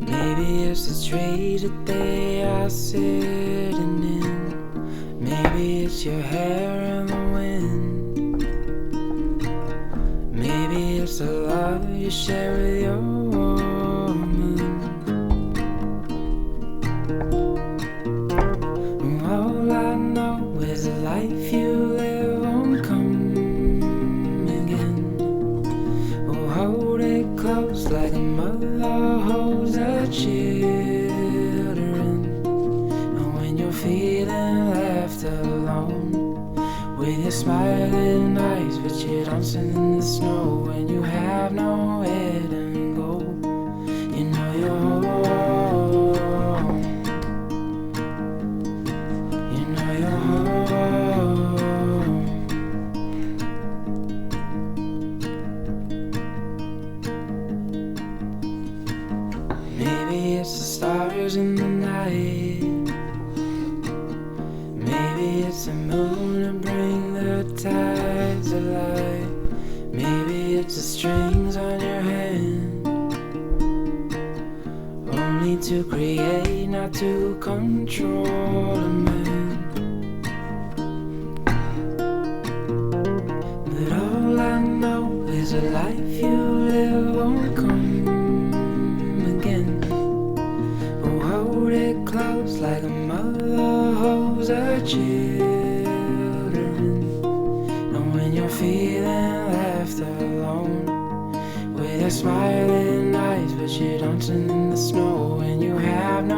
Maybe it's the tree that they are sitting in. Maybe it's your hair in the wind. Maybe it's the love you share with your woman. All I know is the life you live won't come again. Oh, hold it close like a mother holds her children. And when you're feeling left alone, with your smiling eyes but you're dancing in the snow, when you have nowhere to go, you know you're home. You know you're home. Maybe it's the stars in the night. Maybe it's the moon to bring the tides alive. Maybe it's the strings on your hand, only to create, not to control a man. But all I know is a life you live won't come again. Oh, hold it close like a mother holds her children. And when you're feeling left alone, with your smiling eyes but you're dancing in the snow, when you have no